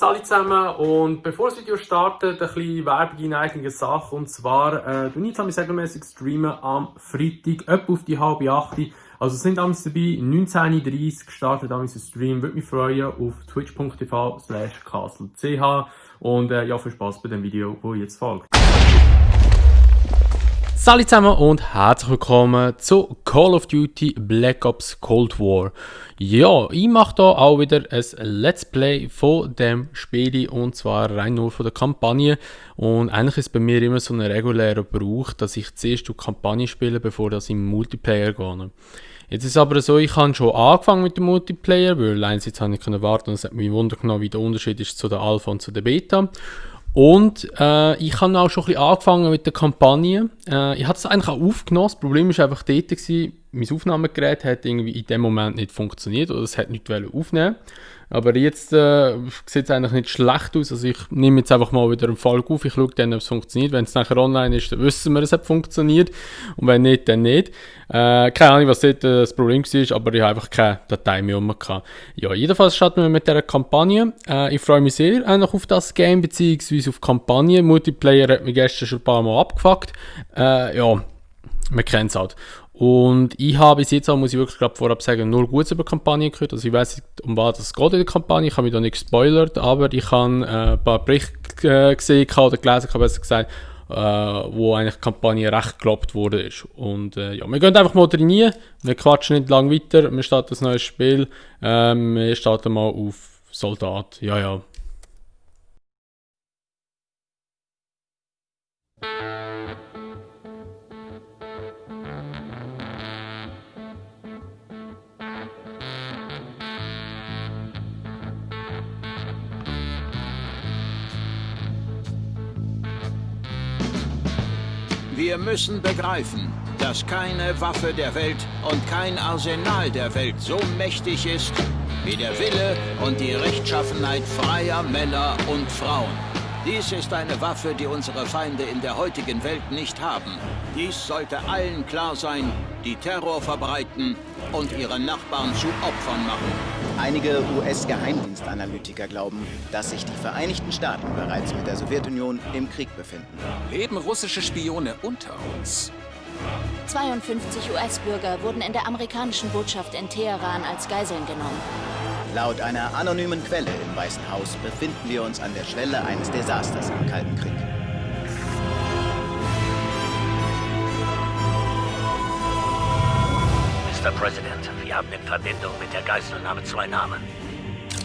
alle zusammen und bevor das Video startet, ein bisschen Werbung in eigener Sache und zwar du nicht regelmäßig streamen am Freitag, etwa auf die 7:30. Also es sind damals dabei, 19:30 Uhr startet damals ein Stream, würde mich freuen auf twitch.tv/castle.ch und ja, viel Spaß bei dem Video, das jetzt folgt. Salut zusammen und herzlich willkommen zu Call of Duty Black Ops Cold War. Ja, ich mache hier auch wieder ein Let's Play von dem Spiel und zwar rein nur von der Kampagne. Und eigentlich ist es bei mir immer so ein regulärer Brauch, dass ich zuerst die Kampagne spiele, bevor ich im Multiplayer gehe. Jetzt ist es aber so, ich habe schon angefangen mit dem Multiplayer, weil einerseits habe ich warten und es hat mich Wunder genommen, wie der Unterschied ist zu der Alpha und zu der Beta. Und ich habe auch schon ein bisschen angefangen mit der Kampagne. Ich hatte es eigentlich auch aufgenommen. Das Problem war einfach dort, mein Aufnahmegerät hat irgendwie in dem Moment nicht funktioniert oder es hat nicht aufnehmen. Aber jetzt sieht es eigentlich nicht schlecht aus. Also ich nehme jetzt einfach mal wieder einen Fall auf. Ich schaue dann, ob es funktioniert. Wenn es nachher online ist, dann wissen wir, es hat funktioniert. Und wenn nicht, dann nicht. Keine Ahnung, was dort das Problem war, aber ich habe einfach keine Datei mehr gehabt. Ja, jedenfalls starten wir mit dieser Kampagne. Ich freue mich sehr eigentlich auf das Game, beziehungsweise auf die Kampagne. Multiplayer hat mich gestern schon ein paar Mal abgefuckt. Ja, man kennt es halt. Und ich habe bis jetzt auch, muss ich wirklich vorab sagen, nur Gutes über die Kampagne gehört. Also ich weiss nicht, um was es geht in der Kampagne. Ich habe mich da nicht gespoilert, aber ich habe ein paar Berichte gesehen oder gelesen, besser gesagt, wo eigentlich die Kampagne recht gelobt wurde. Und ja, wir gehen einfach mal rein. Wir quatschen nicht lange weiter. Wir starten ein neues Spiel. Wir starten mal auf Soldat. Ja. Wir müssen begreifen, dass keine Waffe der Welt und kein Arsenal der Welt so mächtig ist wie der Wille und die Rechtschaffenheit freier Männer und Frauen. Dies ist eine Waffe, die unsere Feinde in der heutigen Welt nicht haben. Dies sollte allen klar sein, die Terror verbreiten und ihre Nachbarn zu Opfern machen. Einige US-Geheimdienstanalytiker glauben, dass sich die Vereinigten Staaten bereits mit der Sowjetunion im Krieg befinden. Leben russische Spione unter uns? 52 US-Bürger wurden in der amerikanischen Botschaft in Teheran als Geiseln genommen. Laut einer anonymen Quelle im Weißen Haus befinden wir uns an der Schwelle eines Desasters im Kalten Krieg. Mr. President, wir haben in Verbindung mit der Geiselnahme zwei Namen.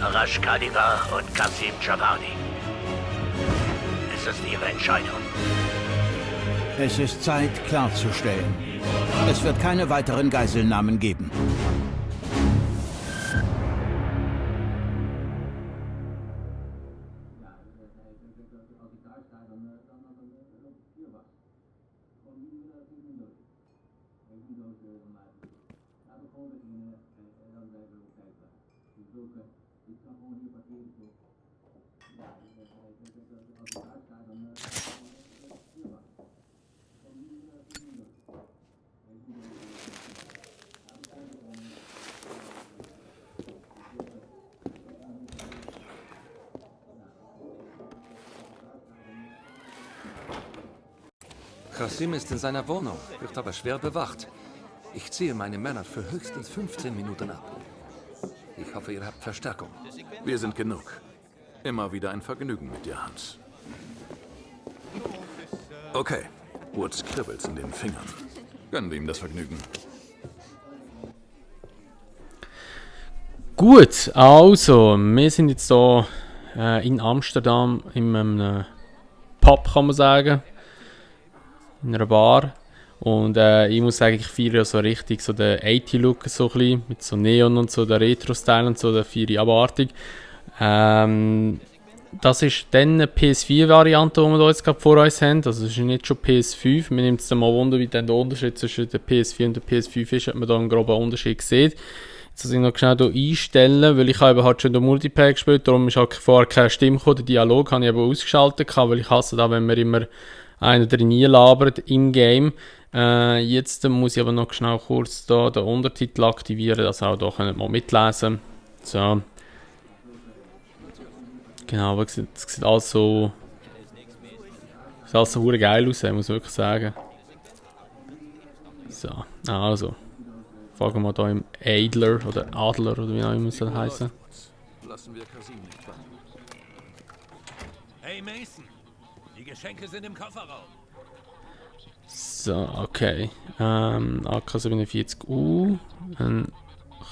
Arash Khaliva und Qasim Javadi. Ist es Ihre Entscheidung? Es ist Zeit, klarzustellen. Es wird keine weiteren Geiselnahmen geben. Qasim ist in seiner Wohnung, wird aber schwer bewacht. Ich ziehe meine Männer für höchstens 15 Minuten ab. Ich hoffe, ihr habt Verstärkung. Wir sind genug. Immer wieder ein Vergnügen mit dir, Hans. Okay, Woods kribbelt's in den Fingern. Gönnen wir ihm das Vergnügen. Gut, also, wir sind jetzt hier in Amsterdam in einem Pub, kann man sagen. In einer Bar. Und ich muss sagen, ich feiere ja so richtig so den 80-Look so ein bisschen, mit so Neon und so, der Retro-Style und so, der feiere ich abartig. Das ist dann eine PS4-Variante, die wir da jetzt gerade vor uns haben. Also das ist nicht schon PS5. Mir nimmt es dann mal Wunder, wie dann der Unterschied zwischen der PS4 und der PS5 ist, ob man da einen groben Unterschied sieht. Jetzt muss ich noch schnell hier einstellen, weil ich habe halt schon den Multiplayer gespielt, darum ist halt vorher keine Stimme gekommen. Den Dialog habe ich aber ausgeschaltet, weil ich hasse da, wenn man immer einer drin labert im Game. Jetzt muss ich aber noch schnell kurz da den Untertitel aktivieren, dass ihr auch hier mal mitlesen könnt. So. Genau, aber es sieht alles so... Sieht alles so geil aus, muss ich wirklich sagen. So, also. Fragen wir hier im Adler oder oder wie auch immer es soll heißen. Lassen wir Kasim nicht warten. Hey Mason, die Geschenke sind im Kofferraum. So, okay. AK-47U, ein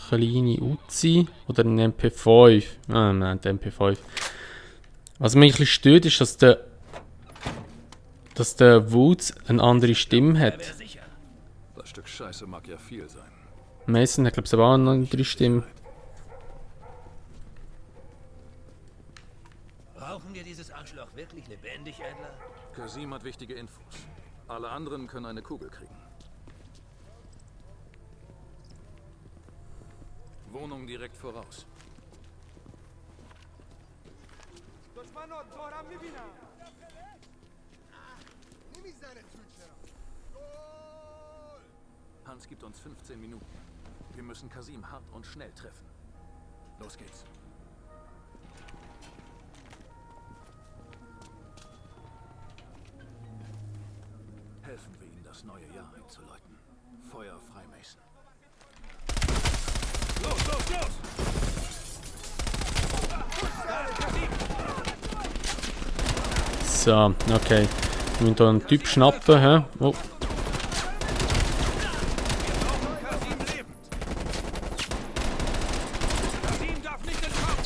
kleine Uzi oder ein MP5. Nein, der MP5. Was mich ein bisschen stört, ist, dass der Woods eine andere Stimme hat. Das Stück Scheiße mag ja viel sein. Mason hat, glaube ich, auch eine andere Stimme. Brauchen wir dieses Arschloch wirklich lebendig, Adler? Kasim hat wichtige Infos. Alle anderen können eine Kugel kriegen. Wohnung direkt voraus. Hans gibt uns 15 Minuten. Wir müssen Kasim hart und schnell treffen. Los geht's. Helfen wir ihm, das neue Jahr einzuläuten. Feuer frei, Mason. Los, los, los! So, okay. Wir müssen hier einen Typ schnappen, hä? Oh. Kasim lebend! Kasim darf nicht entkommen!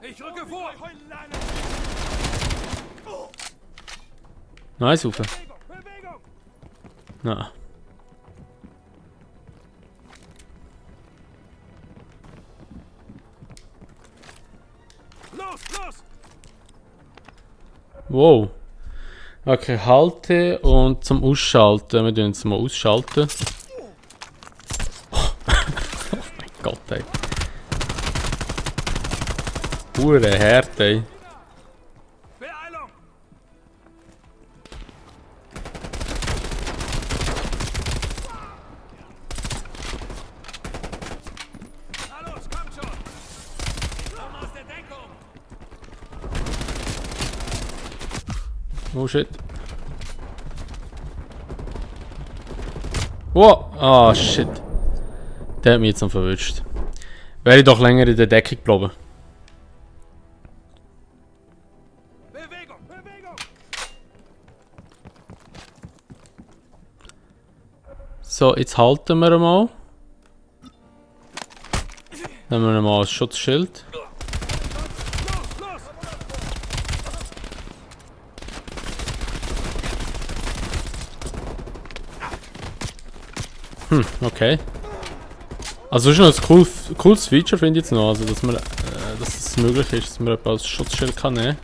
Ich rücke vor! Nice, Uwe. Na. Los, los! Wow. Okay, halte und zum Ausschalten. Wir tun jetzt mal ausschalten. Oh mein Gott, ey. Hure Härte, ey. Beeilung! Na los, kommt schon! Komm aus der Deckung! Oh shit. Wow. Ah, shit. Der hat mich jetzt noch verwünscht. Wäre ich doch länger in der Deckung geblieben. Bewegung, Bewegung! So, jetzt halten wir mal. Nehmen wir mal ein Schutzschild. Los, los! Okay. Also das ist noch ein cooles Feature, finde ich jetzt noch. Also, dass es möglich ist, dass man etwas als Schutzschild kann nehmen.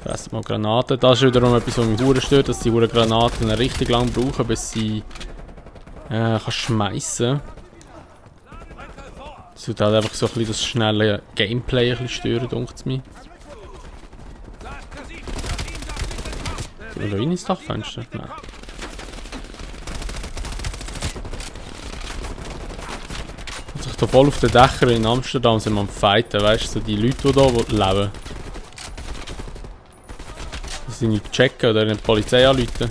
Fressen mal Granaten. Das ist wiederum etwas, was mich verdammt stört, dass die Granaten richtig lang brauchen, bis sie kann schmeißen. Das wird halt einfach so ein bisschen das schnelle Gameplay ein bisschen stören, denkt es mir. Oder rein ins Dachfenster? Nein. Also ich da voll auf den Dächern in Amsterdam sind wir am Fighten, weißt du, so die Leute, die hier leben. Dass sie nicht checken oder eine Polizei anrufen.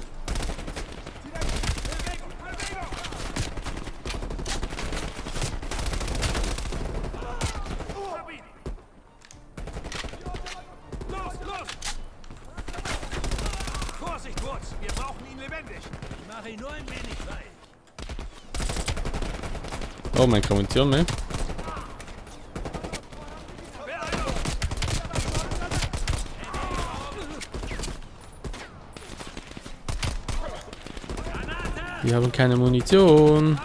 Los, los! Vorsicht, Woods! Wir brauchen ihn lebendig! Ich mache ihn nur ein wenig weich. Oh, meine Konvention mehr. Wir haben keine Munition.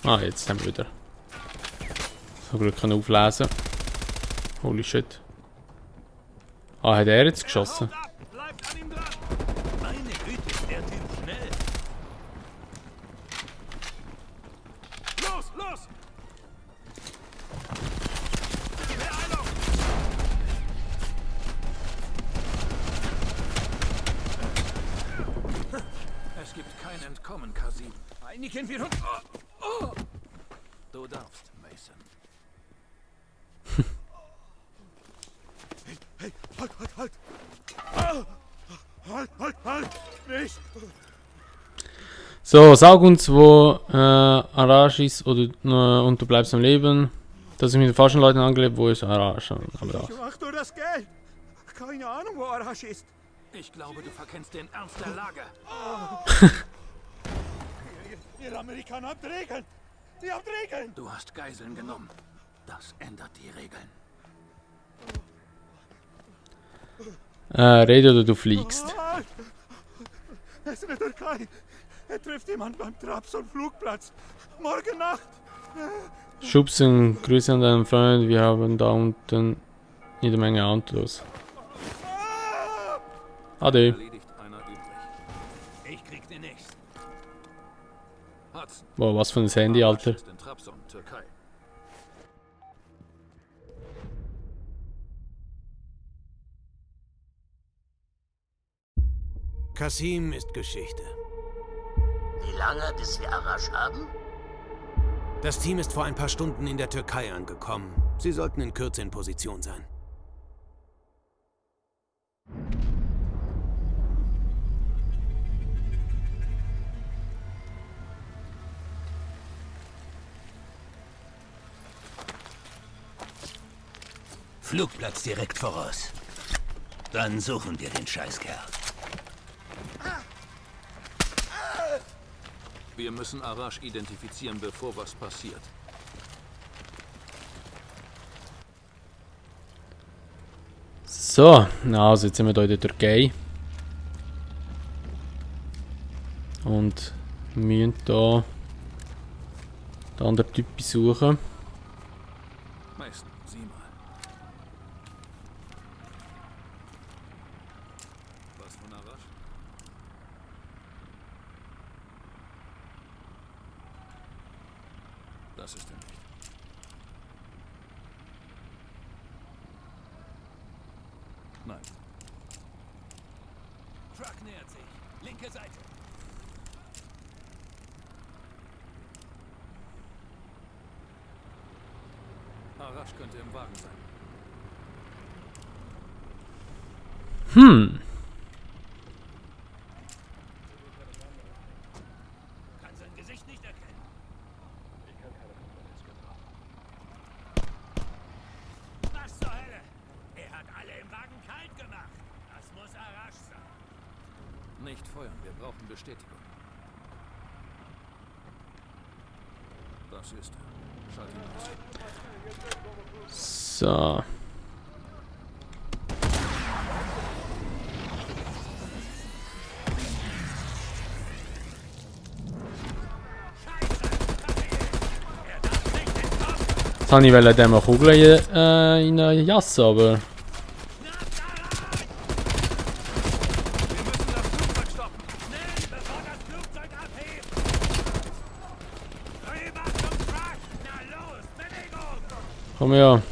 Ah, jetzt haben wir wieder. So Glück kann auflesen. Holy shit. Ah, hat er jetzt geschossen? Bleibt an ihm dran! Meine Güte, ist der Typ schnell! Los, los! Beeilung! zusammen, Kasim. Einigen wir uns. Du darfst, Mason. Hey, halt! Halt! Nicht! So, sag uns, wo Arash ist und du bleibst am Leben. Das ist mit den falschen Leuten angelebt, wo ist Arash? Ach du das Geld! Keine Ahnung, wo Arash ist. Ich glaube, du verkennst den Ernst der Lage. Ihr Amerikaner habt Regeln! Ihr habt Regeln! Du hast Geiseln genommen. Das ändert die Regeln. Rede oder du fliegst. Halt! Er ist in der Türkei. Er trifft jemand beim Trabzon-Flugplatz. Morgen Nacht. Schubsen, Grüße an deinen Freund. Wir haben da unten jede Menge Autos. Ade. Erledigt einer übrig. Ich krieg den nächsten. Hudson. Boah, was für ein Handy, Alter. Ist in Trabzon, Türkei. Kasim ist Geschichte. Wie lange, bis wir Arash haben? Das Team ist vor ein paar Stunden in der Türkei angekommen. Sie sollten in Kürze in Position sein. Flugplatz direkt voraus. Dann suchen wir den Scheißkerl. Wir müssen Arash identifizieren, bevor was passiert. So, also jetzt sind wir hier in der Türkei. Und müssen hier den anderen Typ besuchen. Mason, sieh mal. Was von Arash? Das ist er nicht. Nein. Truck nähert sich. Linke Seite. Arash könnte im Wagen sein. Kann sein Gesicht nicht erkennen. Was zur Hölle? Er hat alle im Wagen kalt gemacht. Das muss Arash sein. Nicht feuern, wir brauchen Bestätigung. Das ist er. Schalt ihn aus. So. Jetzt habe ich dem eine Kugel in eine Jasse, aber... Komm her.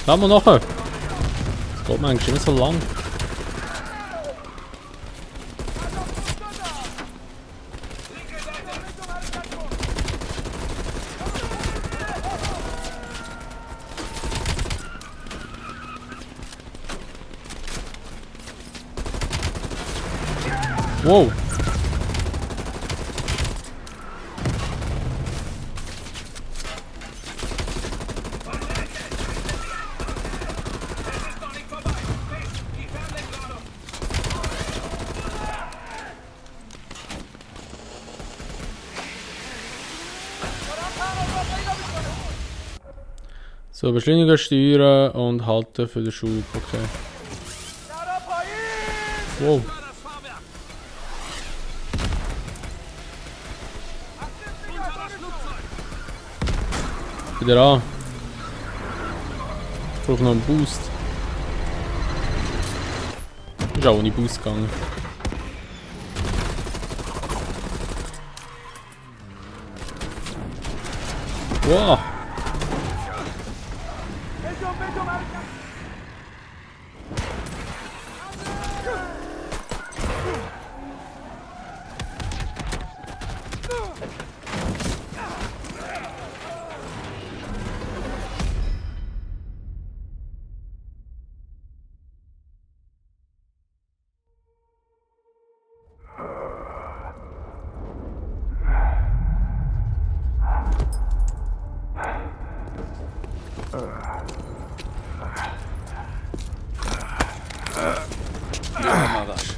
Lass mal nachher. Das geht mir eigentlich immer so lang. Wow. So, Beschleuniger steuern und halten für den Schub, okay. Wow. Wieder an. Ich brauche noch einen Boost. Ist auch ohne Boost gegangen. Wow.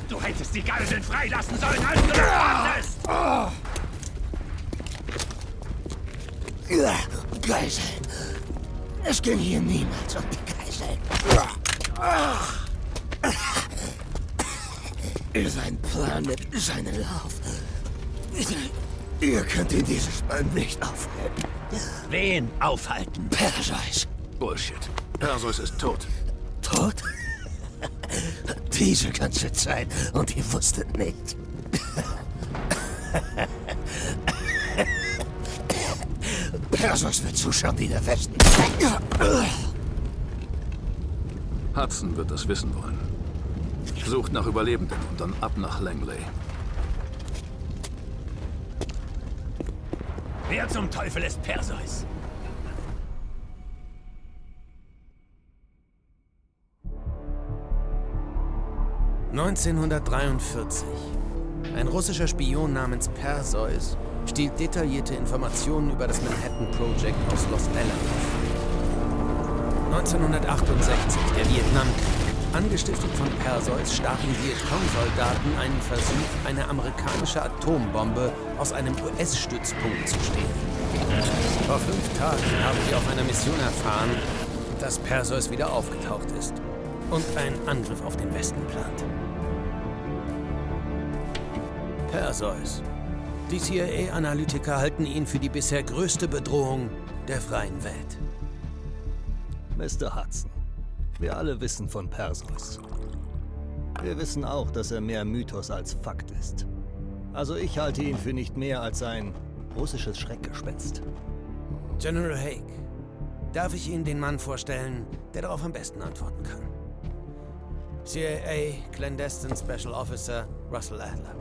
Du hättest die Geiseln freilassen sollen, als du das wartest! Geiseln. Es ging hier niemals um die Geiseln. Sein Plan mit seinem Lauf. Ihr könnt ihn dieses Mal nicht aufhalten. Wen aufhalten? Perseus. Bullshit. Perseus ist tot. Tot? Diese ganze Zeit und ihr wusstet nicht. Perseus wird zuschauen wie der Westen. Hudson wird das wissen wollen. Sucht nach Überlebenden und dann ab nach Langley. Wer zum Teufel ist Perseus? ...1943. Ein russischer Spion namens Perseus stiehlt detaillierte Informationen über das Manhattan Project aus Los Alamos. 1968, der Vietnamkrieg. Angestiftet von Perseus starten Vietcong-Soldaten einen Versuch, eine amerikanische Atombombe aus einem US-Stützpunkt zu stehlen. Vor 5 Tagen haben wir auf einer Mission erfahren, dass Perseus wieder aufgetaucht ist und einen Angriff auf den Westen plant. Perseus. Die CIA-Analytiker halten ihn für die bisher größte Bedrohung der freien Welt. Mr. Hudson, wir alle wissen von Perseus. Wir wissen auch, dass er mehr Mythos als Fakt ist. Also ich halte ihn für nicht mehr als ein russisches Schreckgespenst. General Haig, darf ich Ihnen den Mann vorstellen, der darauf am besten antworten kann? CIA Clandestine Special Officer Russell Adler.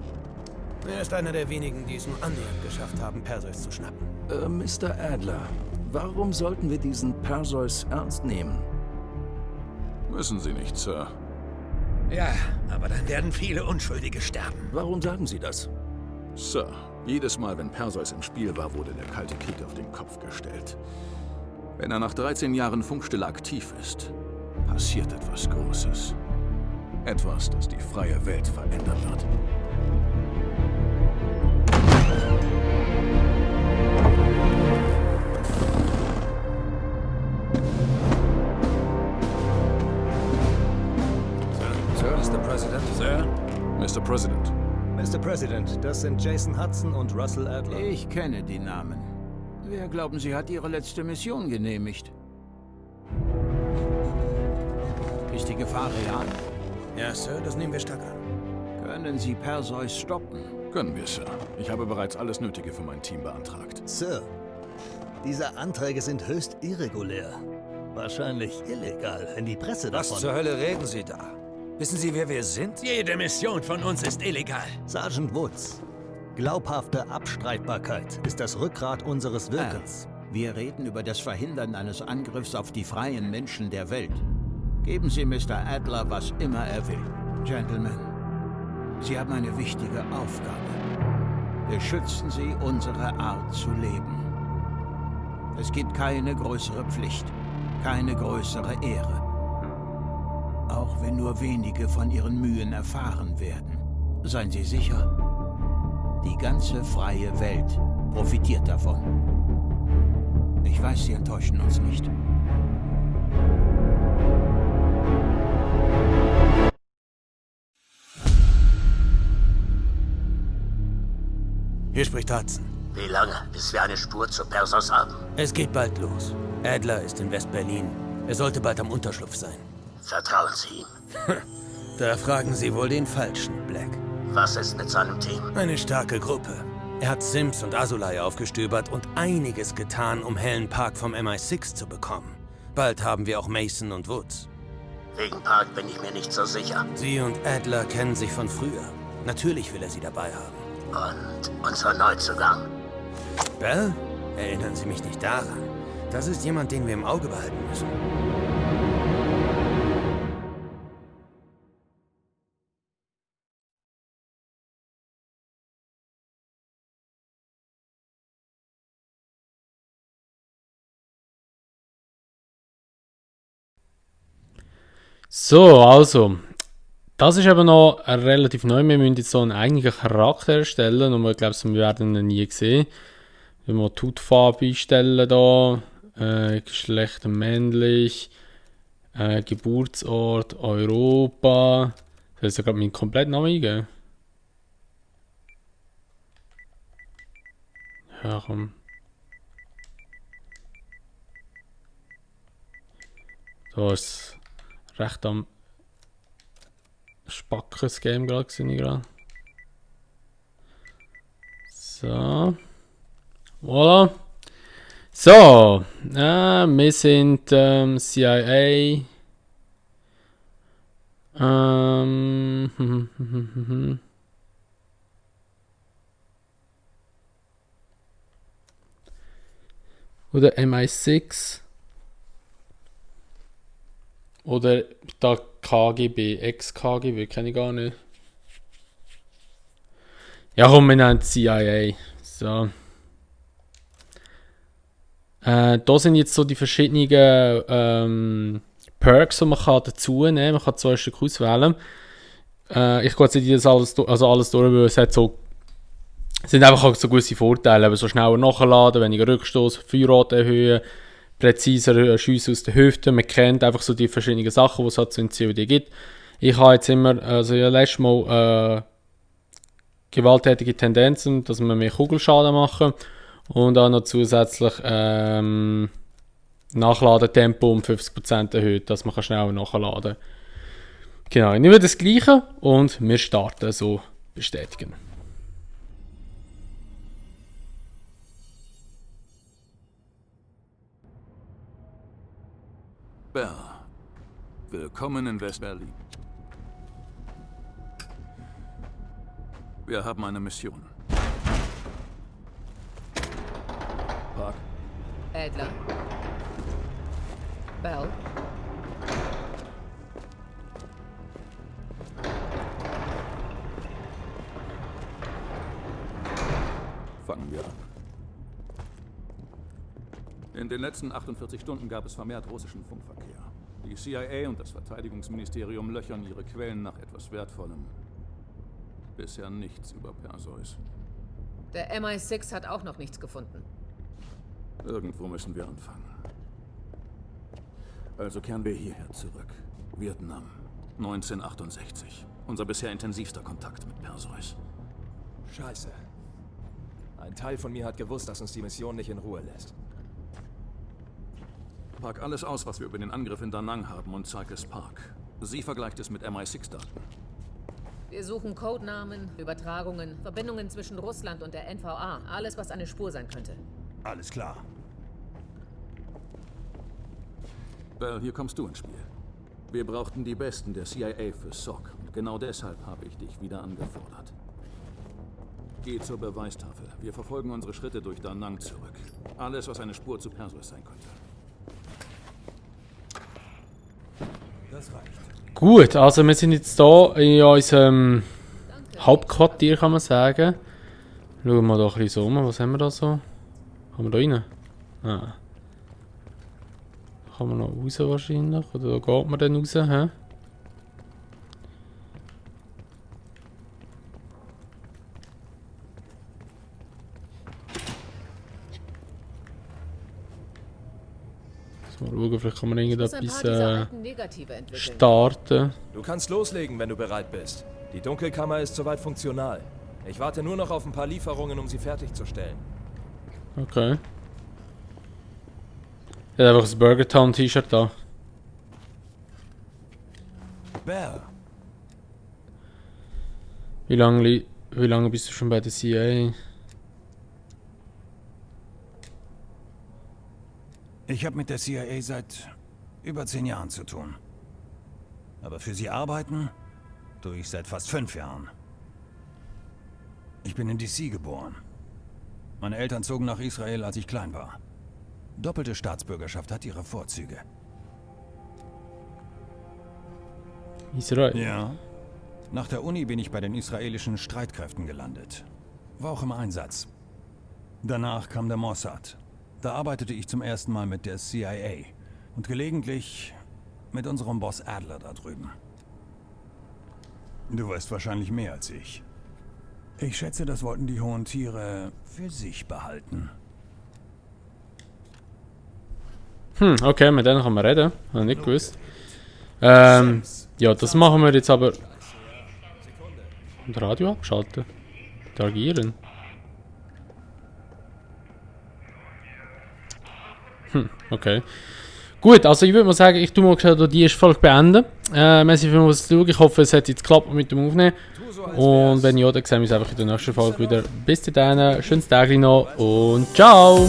Er ist einer der wenigen, die es nur annähernd geschafft haben, Perseus zu schnappen. Mr. Adler, warum sollten wir diesen Perseus ernst nehmen? Müssen Sie nicht, Sir. Ja, aber dann werden viele Unschuldige sterben. Warum sagen Sie das? Sir, jedes Mal, wenn Perseus im Spiel war, wurde der Kalte Krieg auf den Kopf gestellt. Wenn er nach 13 Jahren Funkstille aktiv ist, passiert etwas Großes. Etwas, das die freie Welt verändern wird. Mr. President. Sir? Mr. President. Mr. President, das sind Jason Hudson und Russell Adler. Ich kenne die Namen. Wer glauben Sie hat Ihre letzte Mission genehmigt? Ist die Gefahr real? Ja, Sir, das nehmen wir stark an. Können Sie Perseus stoppen? Können wir, Sir. Ich habe bereits alles Nötige für mein Team beantragt. Sir, diese Anträge sind höchst irregulär. Wahrscheinlich illegal, wenn die Presse davon... Was zur Hölle reden Sie da? Wissen Sie, wer wir sind? Jede Mission von uns ist illegal. Sergeant Woods, glaubhafte Abstreitbarkeit ist das Rückgrat unseres Wirkens. Wir reden über das Verhindern eines Angriffs auf die freien Menschen der Welt. Geben Sie Mr. Adler, was immer er will. Gentlemen, Sie haben eine wichtige Aufgabe. Beschützen Sie unsere Art zu leben. Es gibt keine größere Pflicht, keine größere Ehre. Auch wenn nur wenige von Ihren Mühen erfahren werden, seien Sie sicher, die ganze freie Welt profitiert davon. Ich weiß, Sie enttäuschen uns nicht. Hier spricht Hudson. Wie lange, bis wir eine Spur zu Perseus haben? Es geht bald los. Adler ist in West-Berlin. Er sollte bald am Unterschlupf sein. Vertrauen Sie ihm. Da fragen Sie wohl den Falschen, Black. Was ist mit seinem Team? Eine starke Gruppe. Er hat Sims und Azulai aufgestöbert und einiges getan, um Helen Park vom MI6 zu bekommen. Bald haben wir auch Mason und Woods. Wegen Park bin ich mir nicht so sicher. Sie und Adler kennen sich von früher. Natürlich will er sie dabei haben. Und unser Neuzugang. Bell? Erinnern Sie mich nicht daran. Das ist jemand, den wir im Auge behalten müssen. So, also. Das ist aber noch relativ neu. Wir müssen jetzt so einen eigenen Charakter erstellen und ich glaube, wir werden ihn nie sehen. Wenn wir die Hautfarbe einstellen da, Geschlecht männlich, Geburtsort Europa. Das ist ja gerade meinen kompletten Namen eingeben. Ja, komm. Da ist recht am Spackes Game gerade gesehen. So. Voilà. So. Wir sind CIA. Oder MI6. Oder da KGB, Ex-KGB, kenne ich gar nicht. Ja, komm, wir nennen es CIA. So. Da sind jetzt so die verschiedenen Perks, die man dazu nehmen kann. Man kann 2 Stück auswählen. Ich gehe jetzt nicht das alles durch, weil es hat so, sind einfach auch so gewisse Vorteile. Aber so schneller nachladen, weniger Rückstoß, Feuerrate erhöhen, präziser Schüsse aus der Hüfte. Man kennt einfach so die verschiedenen Sachen, die es halt so in COD gibt. Ich habe jetzt immer, also ja, letztes Mal gewalttätige Tendenzen, dass wir mehr Kugelschaden machen. Und auch noch zusätzlich Nachladetempo um 50% erhöht, dass man schneller nachladen kann. Genau, ich nehme das Gleiche und wir starten so bestätigen. Bell, willkommen in West-Berlin. Wir haben eine Mission. Park. Adler. Bell. Fangen wir an. In den letzten 48 Stunden gab es vermehrt russischen Funkverkehr. Die CIA und das Verteidigungsministerium löchern ihre Quellen nach etwas Wertvollem. Bisher nichts über Perseus. Der MI6 hat auch noch nichts gefunden. Irgendwo müssen wir anfangen. Also kehren wir hierher zurück. Vietnam, 1968. Unser bisher intensivster Kontakt mit Perseus. Scheiße. Ein Teil von mir hat gewusst, dass uns die Mission nicht in Ruhe lässt. Pack alles aus, was wir über den Angriff in Da Nang haben und zeig es Park. Sie vergleicht es mit MI6-Daten. Wir suchen Codenamen, Übertragungen, Verbindungen zwischen Russland und der NVA. Alles, was eine Spur sein könnte. Alles klar. Bell, hier kommst du ins Spiel. Wir brauchten die Besten der CIA für SOC. Und genau deshalb habe ich dich wieder angefordert. Geh zur Beweistafel. Wir verfolgen unsere Schritte durch Da Nang zurück. Alles, was eine Spur zu Perseus sein könnte. Das reicht. Gut, also wir sind jetzt hier in unserem Hauptquartier, kann man sagen. Schauen wir doch ein bisschen so um. Was haben wir da so? Kann man da rein? Ah. Da kann man noch raus wahrscheinlich. Oder da geht man dann raus, hä? Mal schauen, vielleicht kann man irgendetwas starten. Du kannst loslegen, wenn du bereit bist. Die Dunkelkammer ist soweit funktional. Ich warte nur noch auf ein paar Lieferungen, um sie fertigzustellen. Okay. Er hat einfach das Burger Town T-Shirt da. Bell. Wie lange bist du schon bei der CIA? Ich habe mit der CIA seit über 10 Jahren zu tun. Aber für sie arbeiten tue ich seit fast 5 Jahren. Ich bin in DC geboren. Meine Eltern zogen nach Israel, als ich klein war. Doppelte Staatsbürgerschaft hat ihre Vorzüge. Israel? Ja. Nach der Uni bin ich bei den israelischen Streitkräften gelandet. War auch im Einsatz. Danach kam der Mossad. Da arbeitete ich zum ersten Mal mit der CIA. Und gelegentlich mit unserem Boss Adler da drüben. Du weißt wahrscheinlich mehr als ich. Ich schätze, das wollten die hohen Tiere für sich behalten. Okay, mit denen kann man reden. Habe ich nicht gewusst. Ja, das machen wir jetzt aber... Und Radio abschalten. Interagieren. Okay. Gut, also ich würde mal sagen, ich tue mal schnell die erste Folge beenden. Merci für das Schauen. Ich hoffe, es hat jetzt geklappt mit dem Aufnehmen. Und wenn ja, dann sehen wir uns einfach in der nächsten Folge wieder. Bis dahin, schönes Tag noch und ciao!